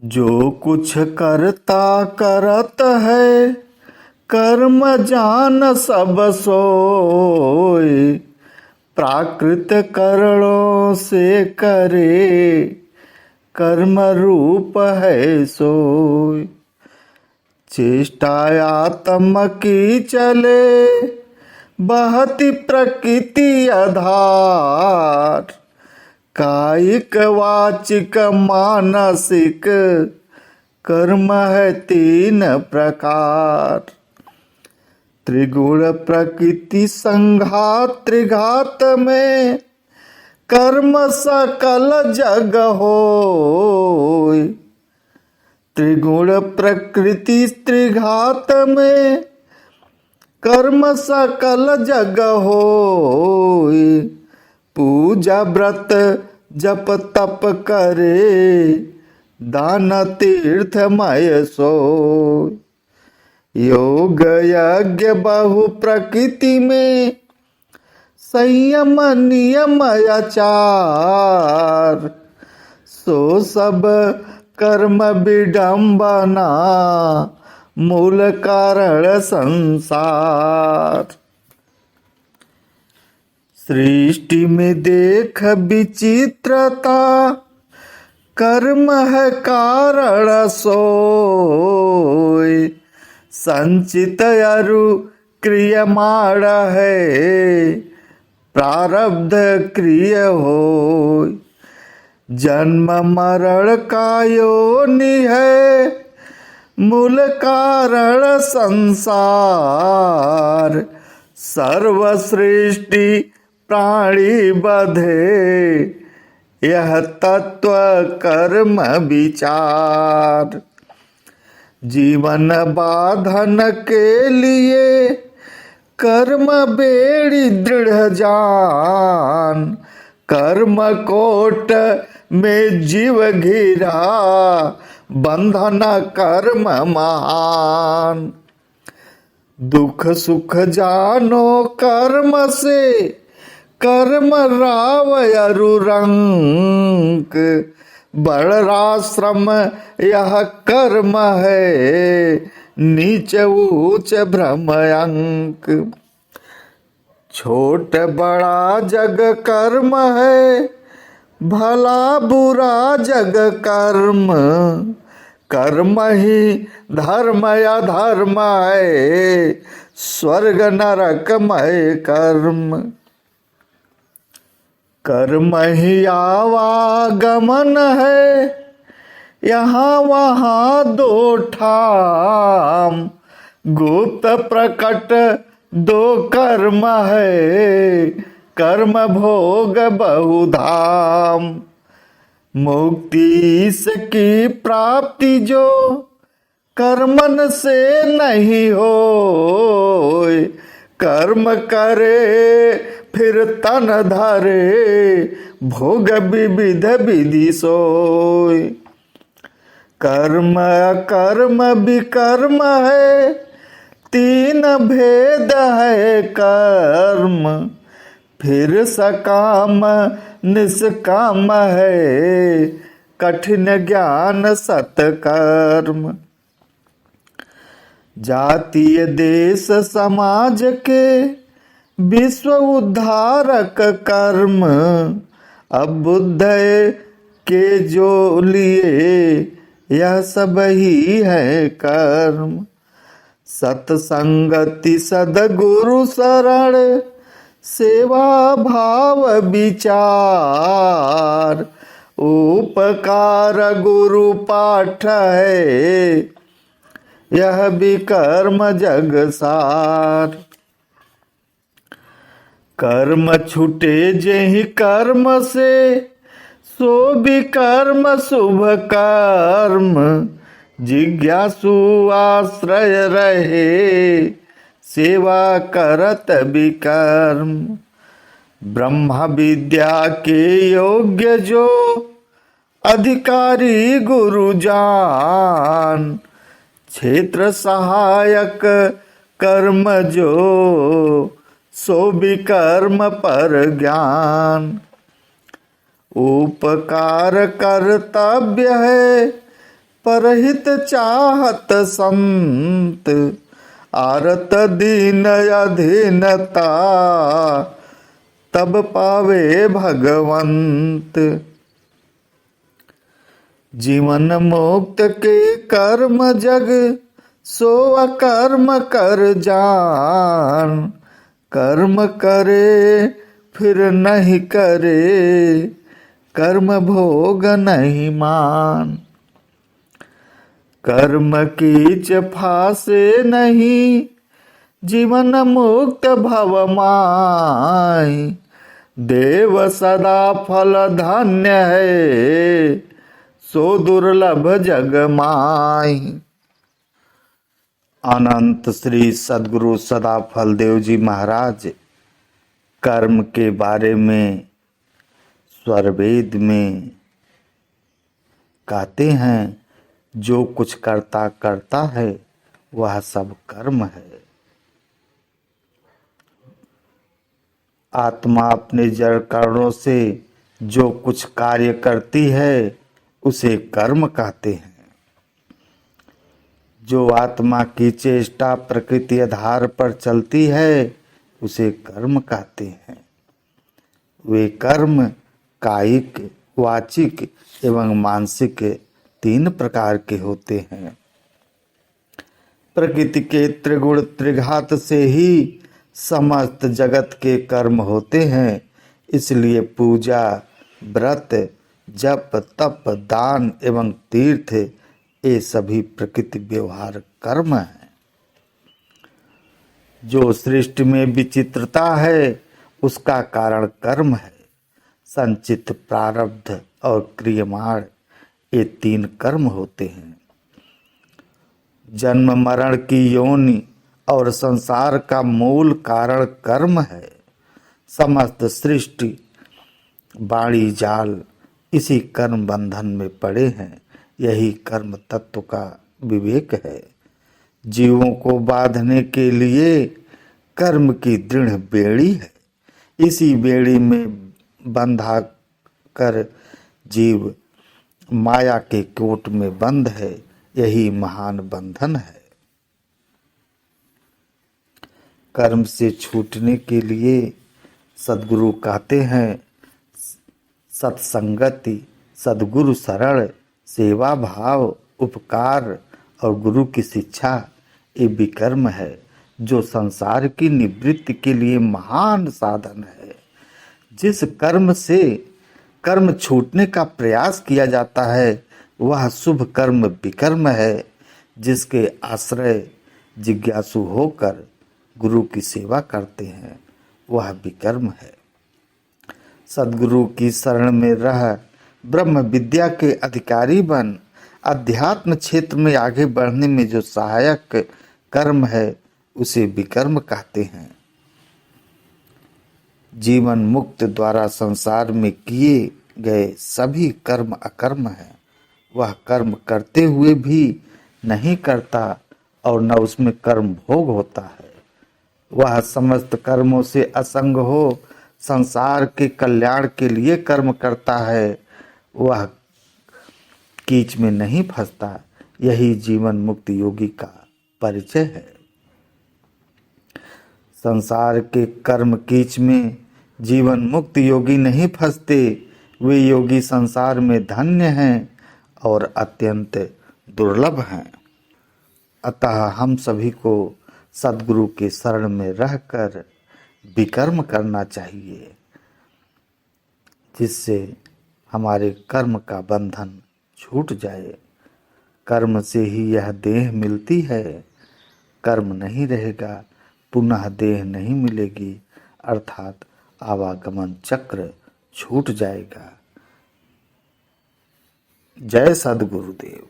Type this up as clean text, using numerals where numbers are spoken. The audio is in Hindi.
जो कुछ करता करत है, कर्म जान सब सोय। प्राकृत करणों से करे, कर्म रूप है सोय। चेष्टायात्म की चले, बहती प्रकृति आधार। कायिक वाचिक मानसिक, कर्म है तीन प्रकार। त्रिगुण प्रकृति संघात त्रिघात में, कर्म सकल जग होय। त्रिगुण प्रकृति त्रिघात में, कर्म सकल जग होय। पूजा व्रत जप तप करे, दान तीर्थमय सोय। योग यज्ञ बहु प्रकृति में, संयम नियम आचार। सो सब कर्म विडंबना, मूल कारण संसार। सृष्टि में देख विचित्रता, कर्म है कारण सोय। संचित अरु क्रियमाण है, प्रारब्ध क्रिय होय। जन्म मरण का योनि है, मूल कारण संसार। सर्व सृष्टि प्राणी बधे, यह तत्व कर्म विचार। जीवन बाधन के लिए, कर्म बेड़ी दृढ़ जान। कर्म कोट में जीव घिरा, बंधन कर्म महान। दुख सुख जानो कर्म से, कर्म राव अरु रंक। वर्णाश्रम यह कर्म है, नीच ऊंच भ्रम अंक। छोट बड़ा जग कर्म है, भला बुरा जग कर्म। कर्म ही धर्म या धर्म है, स्वर्ग नरकमय कर्म। कर्म ही आवागमन है, यहाँ वहाँ दो ठाम। गुप्त प्रकट दो कर्म है, कर्म भोग बहुधाम। मुक्ति इसकी प्राप्ति जो, कर्मन से नहीं होय। कर्म करे फिर तन धरे, भोग विविध विधि सोय। कर्म कर्म विकर्म है, तीन भेद है कर्म। फिर सकाम निष्काम है, कठिन ज्ञान सत्कर्म। जातीय देश समाज के, विश्व उद्धारक कर्म। अब बुद्ध के जो लिए, यह सब ही है कर्म। सत्संगति सद्गुरु शरण, सेवा भाव विचार। उपकार गुरु पाठ है, यह भी कर्म जग सार। कर्म छूटे जेहि कर्म से, सो भी कर्म शुभ कर्म। जिज्ञासु आश्रय रहे, सेवा करत विकर्म। ब्रह्म विद्या के योग्य जो, अधिकारी गुरु जान। क्षेत्र सहायक कर्म जो, सो विकर्म पर ज्ञान। उपकार कर्तव्य है, परहित चाहत संत, आरत दीन अधीनता, तब पावे भगवंत। जीवन मुक्त के कर्म जग, सो अकर्म कर जान। कर्म करे फिर नहीं करे, कर्म भोग नहीं मान। कर्म कीच फासे नहीं, जीवन मुक्त भव माय। देव सदा फल धन्य है, सो दुर्लभ जग माय। अनंत श्री सद्गुरु सदाफल देव जी महाराज कर्म के बारे में स्वरवेद में कहते हैं, जो कुछ करता करता है वह सब कर्म है। आत्मा अपने जड़ कर्णों से जो कुछ कार्य करती है उसे कर्म कहते हैं। जो आत्मा की चेष्टा प्रकृति आधार पर चलती है उसे कर्म कहते हैं। वे कर्म कायिक, वाचिक एवं मानसिक 3 प्रकार के होते हैं। प्रकृति के त्रिगुण त्रिघात से ही समस्त जगत के कर्म होते हैं। इसलिए पूजा, व्रत, जप, तप, दान एवं तीर्थ ये सभी प्रकृति व्यवहार कर्म है। जो सृष्टि में विचित्रता है उसका कारण कर्म है। संचित, प्रारब्ध और क्रियमाण ये 3 कर्म होते हैं। जन्म मरण की योनि और संसार का मूल कारण कर्म है। समस्त सृष्टि बाणी जाल इसी कर्म बंधन में पड़े हैं। यही कर्म तत्व का विवेक है। जीवों को बांधने के लिए कर्म की दृढ़ बेड़ी है। इसी बेड़ी में बंधा कर जीव माया के कोट में बंद है। यही महान बंधन है। कर्म से छूटने के लिए सद्गुरु कहते हैं, सत्संगति, सद्गुरु शरण, सेवा भाव, उपकार और गुरु की शिक्षा ये विकर्म है, जो संसार की निवृत्ति के लिए महान साधन है। जिस कर्म से कर्म छूटने का प्रयास किया जाता है वह शुभ कर्म विकर्म है। जिसके आश्रय जिज्ञासु होकर गुरु की सेवा करते हैं वह विकर्म है। सद्गुरु की शरण में रह ब्रह्म विद्या के अधिकारी बन अध्यात्म क्षेत्र में आगे बढ़ने में जो सहायक कर्म है उसे विकर्म कहते हैं। जीवन मुक्त द्वारा संसार में किए गए सभी कर्म अकर्म है। वह कर्म करते हुए भी नहीं करता और न उसमें कर्म भोग होता है। वह समस्त कर्मों से असंग हो संसार के कल्याण के लिए कर्म करता है। वह कीच में नहीं फंसता। यही जीवन मुक्त योगी का परिचय है। संसार के कर्म कीच में जीवन मुक्त योगी नहीं फंसते। वे योगी संसार में धन्य हैं और अत्यंत दुर्लभ हैं। अतः हम सभी को सद्गुरु के शरण में रहकर विकर्म करना चाहिए, जिससे हमारे कर्म का बंधन छूट जाए। कर्म से ही यह देह मिलती है। कर्म नहीं रहेगा पुनः देह नहीं मिलेगी, अर्थात आवागमन चक्र छूट जाएगा। जय सद्गुरुदेव।